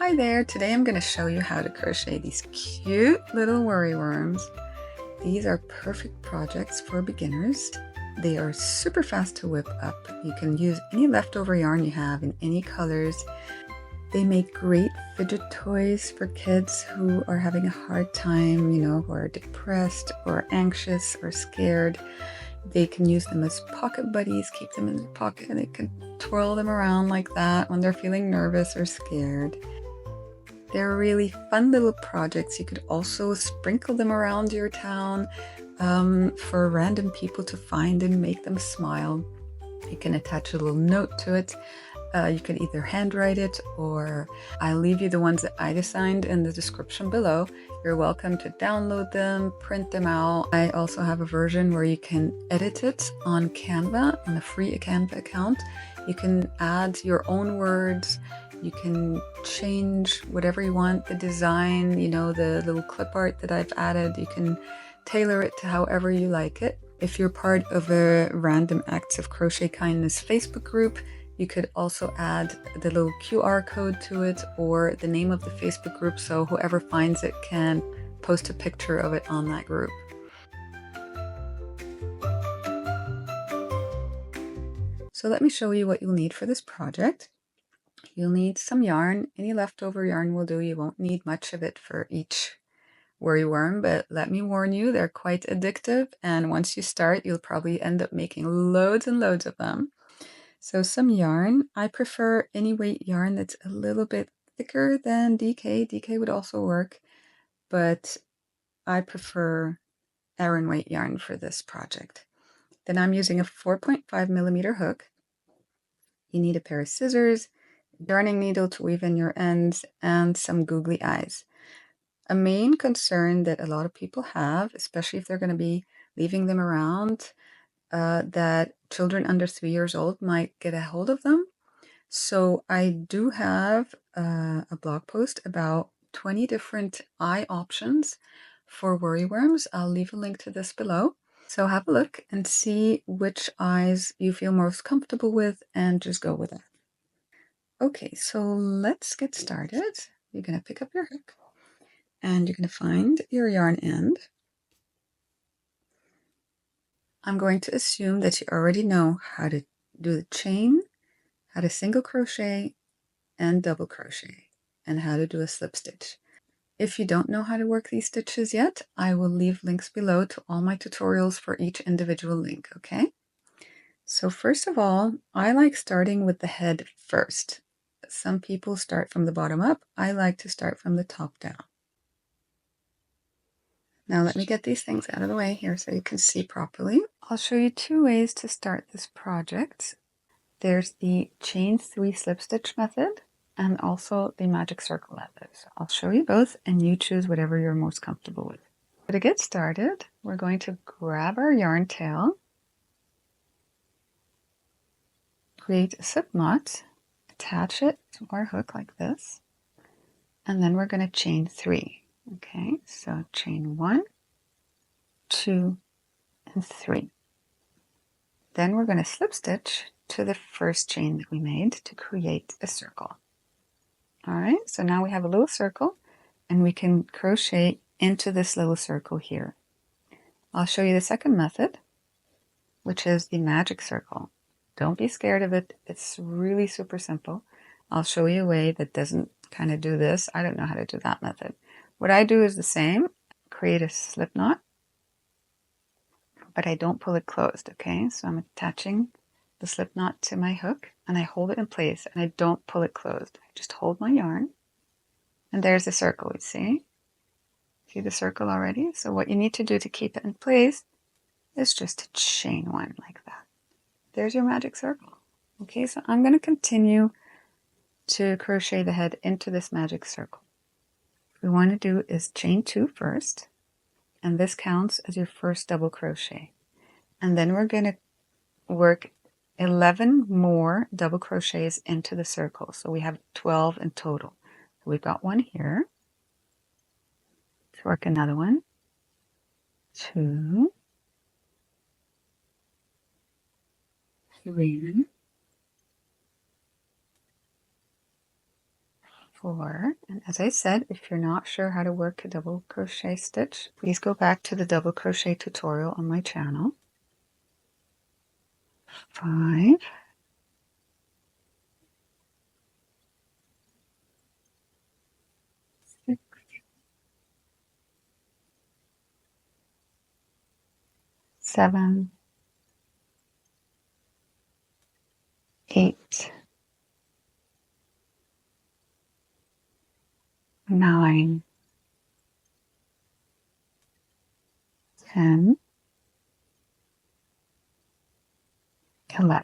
Hi there, today I'm going to show you how to crochet these cute little worry worms. These are perfect projects for beginners. They are super fast to whip up. You can use any leftover yarn you have in any colors. They make great fidget toys for kids who are having a hard time, who are depressed or anxious or scared. They can use them as pocket buddies, keep them in their pocket, and they can twirl them around like that when they're feeling nervous or scared. They're really fun little projects. You could also sprinkle them around your town for random people to find and make them smile. You can attach a little note to it. You can either handwrite it, or I'll leave you the ones that I designed in the description below. You're welcome to download them, print them out. I also have a version where you can edit it on Canva, on a free Canva account. You can add your own words. You can change whatever you want, the design, the little clip art that I've added. You can tailor it to however you like it. If you're part of a Random Acts of Crochet Kindness Facebook group, you could also add the little QR code to it or the name of the Facebook group, so whoever finds it can post a picture of it on that group. So let me show you what you'll need for this project. You'll need some yarn. Any leftover yarn will do. You won't need much of it for each worry worm, but let me warn you, they're quite addictive, and once you start, you'll probably end up making loads and loads of them. So some yarn. I prefer any weight yarn that's a little bit thicker than DK. DK would also work, but I prefer Aran weight yarn for this project. Then I'm using a 4.5mm hook. You need a pair of scissors, darning needle to weave in your ends, and some googly eyes. A main concern that a lot of people have, especially if they're going to be leaving them around, that children under 3 years old might get a hold of them. So I do have a blog post about 20 different eye options for worry worms. I'll leave a link to this below. So have a look and see which eyes you feel most comfortable with and just go with it. Okay, so let's get started. You're going to pick up your hook and you're going to find your yarn end. I'm going to assume that you already know how to do the chain, how to single crochet and double crochet, and how to do a slip stitch. If you don't know how to work these stitches yet, I will leave links below to all my tutorials for each individual link, okay? So first of all, I like starting with the head first. Some people start from the bottom up. I like to start from the top down. Now let me get these things out of the way here so you can see properly. I'll show you two ways to start this project. There's the chain 3 slip stitch method and also the magic circle method. So I'll show you both and you choose whatever you're most comfortable with. So to get started, we're going to grab our yarn tail, create a slip knot, attach it to our hook like this, and then we're going to chain 3. Okay, so chain 1, 2, and 3. Then we're going to slip stitch to the first chain that we made to create a circle. All right, so now we have a little circle and we can crochet into this little circle here. I'll show you the second method, which is the magic circle. Don't be scared of it. It's really super simple. I'll show you a way that doesn't kind of do this. I don't know how to do that method. What I do is the same, create a slip knot, but I don't pull it closed, okay? So I'm attaching the slip knot to my hook and I hold it in place and I don't pull it closed. I just hold my yarn and there's the circle, you see? See the circle already? So what you need to do to keep it in place is just to chain 1 like that. There's your magic circle. Okay, so I'm going to continue to crochet the head into this magic circle. What we want to do is chain 2 first, and this counts as your first double crochet. And then we're going to work 11 more double crochets into the circle. So we have 12 in total. So we've got 1 here. Let's work another one. 2, 3, 4. And as I said, if you're not sure how to work a double crochet stitch, please go back to the double crochet tutorial on my channel. 5. 6. 7. 8. 9. 10. 11.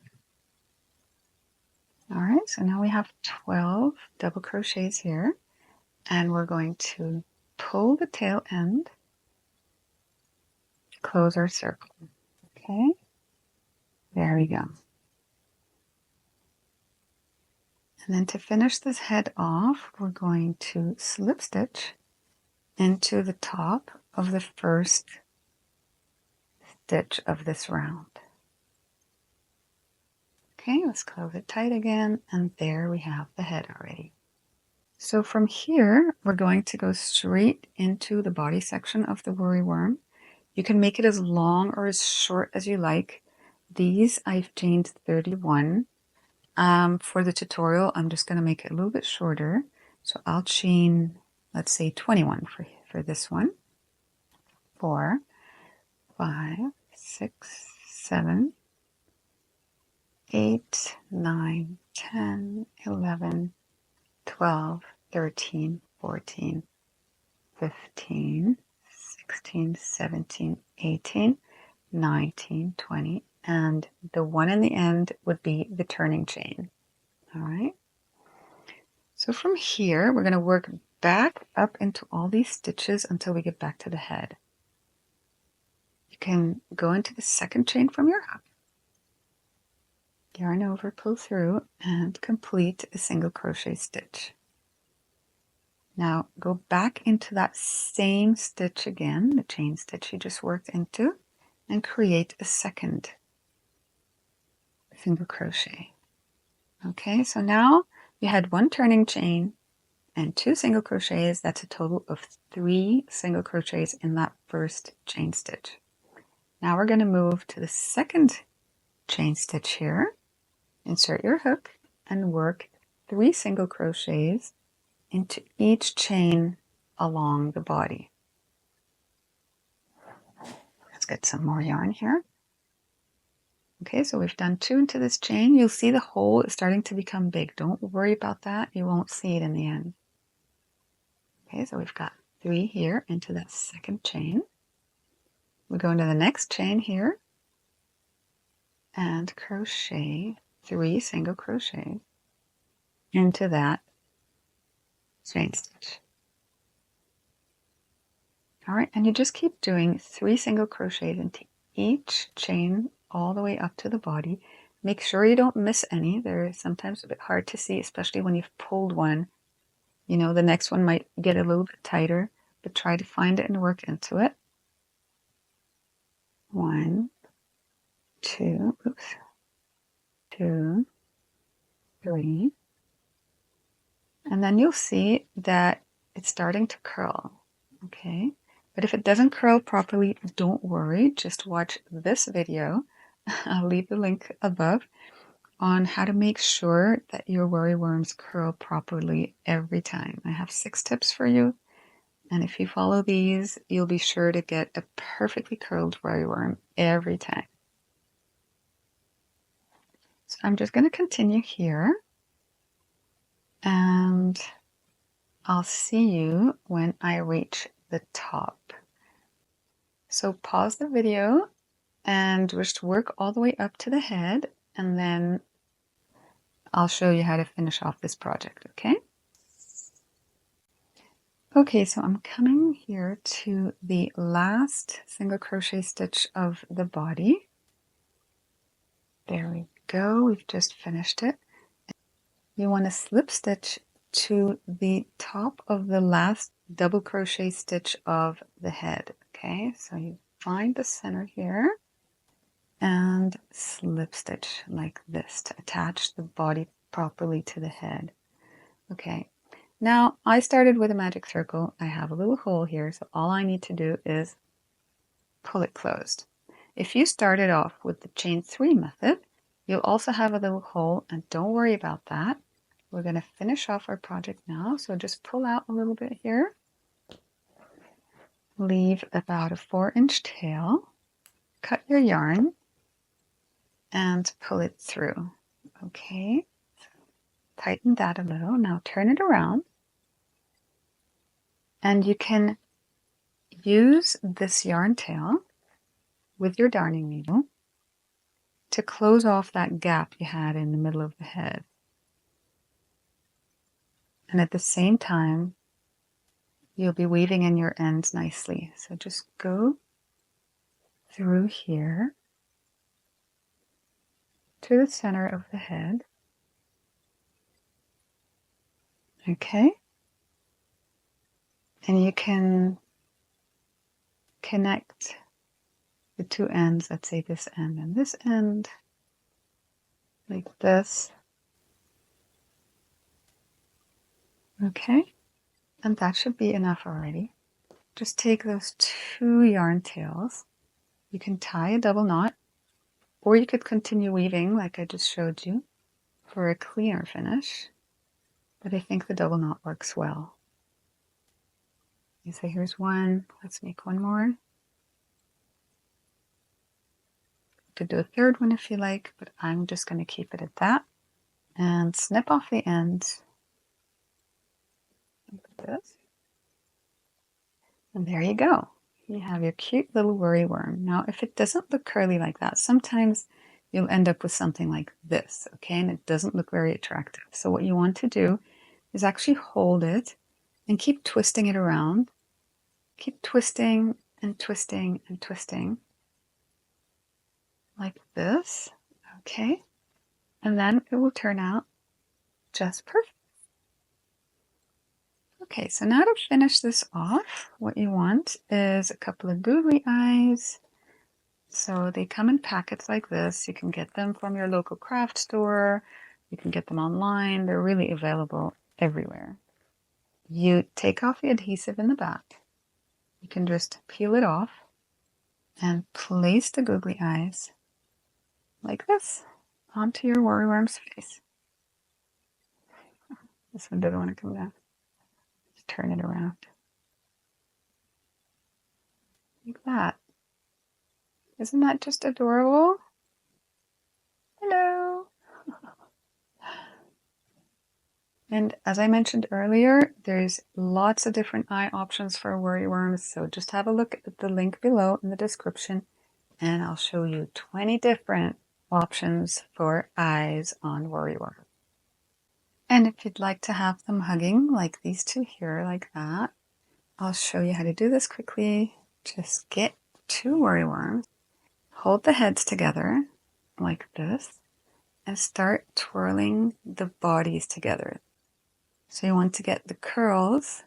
All right, so now we have 12 double crochets here, and we're going to pull the tail end, close our circle. Okay, there we go. And then to finish this head off, we're going to slip stitch into the top of the first stitch of this round. Okay, let's close it tight again, and there we have the head already. So from here, we're going to go straight into the body section of the worry worm. You can make it as long or as short as you like. These I've chained 31. For the tutorial, I'm just going to make it a little bit shorter. So I'll chain, let's say 21 for this one. 4, 5, 6, 7, 8, 9, 10, 11, 12, 13, 14, 15, 16, 17, 18, 19, 20, and the one in the end would be the turning chain. All right. So from here, we're going to work back up into all these stitches until we get back to the head. You can go into the second chain from your hook, yarn over, pull through, and complete a single crochet stitch. Now go back into that same stitch again, the chain stitch you just worked into, and create a second single crochet. Okay, so now you had 1 turning chain and 2 single crochets. That's a total of 3 single crochets in that first chain stitch. Now we're going to move to the second chain stitch here. Insert your hook and work 3 single crochets into each chain along the body. Let's get some more yarn here. Okay, so we've done 2 into this chain. You'll see the hole is starting to become big. Don't worry about that. You won't see it in the end. Okay, so we've got 3 here into that second chain. We go into the next chain here and crochet 3 single crochets into that chain stitch. All right, and you just keep doing 3 single crochets into each chain all the way up to the body. Make sure you don't miss any. They're sometimes a bit hard to see, especially when you've pulled one. You know, the next one might get a little bit tighter, but try to find it and work into it. 1, 2, 2, 3. And then you'll see that it's starting to curl. Okay, but if it doesn't curl properly, don't worry. Just watch this video. I'll leave the link above on how to make sure that your worry worms curl properly every time. I have 6 tips for you, and if you follow these, you'll be sure to get a perfectly curled worry worm every time. So I'm just going to continue here, and I'll see you when I reach the top. So pause the video and just work all the way up to the head, and then I'll show you how to finish off this project, okay? Okay, so I'm coming here to the last single crochet stitch of the body. There we go, we've just finished it. You want to slip stitch to the top of the last double crochet stitch of the head, okay? So you find the center here and slip stitch like this to attach the body properly to the head. Okay, Now, I started with a magic circle. I have a little hole here, so all I need to do is pull it closed. If you started off with the chain 3 method, you'll also have a little hole, and don't worry about that. We're going to finish off our project now, so just pull out a little bit here. Leave about a 4-inch tail. Cut your yarn and pull it through. Okay, tighten that a little. Now turn it around, and you can use this yarn tail with your darning needle to close off that gap you had in the middle of the head. And at the same time, you'll be weaving in your ends nicely. So just go through here to the center of the head. Okay. And you can connect the two ends, let's say this end and this end, like this. Okay. And that should be enough already. Just take those 2 yarn tails. You can tie a double knot, or you could continue weaving like I just showed you for a cleaner finish. But I think the double knot works well. So here's one. Let's make one more. You could do a third one if you like, but I'm just going to keep it at that. And snip off the ends like this. And there you go. You have your cute little worry worm. Now, if it doesn't look curly like that, sometimes you'll end up with something like this, okay? And it doesn't look very attractive. So what you want to do is actually hold it and keep twisting it around. Keep twisting and twisting and twisting like this, okay? And then it will turn out just perfect. Okay, so now to finish this off, what you want is a couple of googly eyes. So they come in packets like this. You can get them from your local craft store. You can get them online. They're really available everywhere. You take off the adhesive in the back. You can just peel it off and place the googly eyes like this onto your worryworm's face. This one doesn't want to come down. Just turn it around. Like that. Isn't that just adorable? Hello! And as I mentioned earlier, there's lots of different eye options for worryworms, so just have a look at the link below in the description, and I'll show you 20 different options for eyes on worryworm. And if you'd like to have them hugging, like these two here, like that, I'll show you how to do this quickly. Just get 2 worryworms, hold the heads together like this, and start twirling the bodies together. So you want to get the curls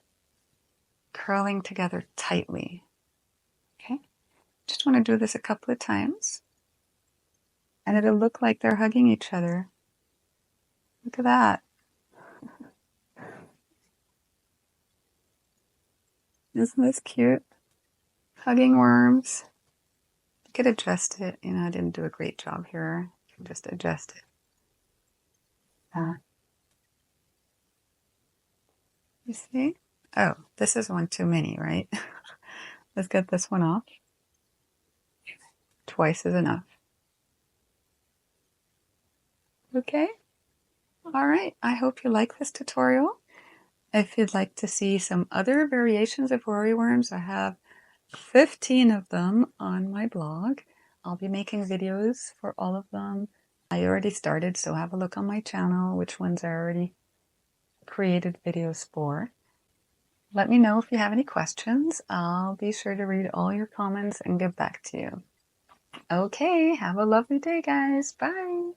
curling together tightly. Okay? Just want to do this a couple of times, and it'll look like they're hugging each other. Look at that. Isn't this cute? Hugging worms. You could adjust it. You know, I didn't do a great job here. You can just adjust it. You see? Oh, this is one too many, right? Let's get this one off. Twice is enough. Okay? All right. I hope you like this tutorial. If you'd like to see some other variations of worryworms, I have 15 of them on my blog. I'll be making videos for all of them. I already started, so have a look on my channel, which ones I already created videos for. Let me know if you have any questions. I'll be sure to read all your comments and get back to you. Okay, have a lovely day, guys. Bye.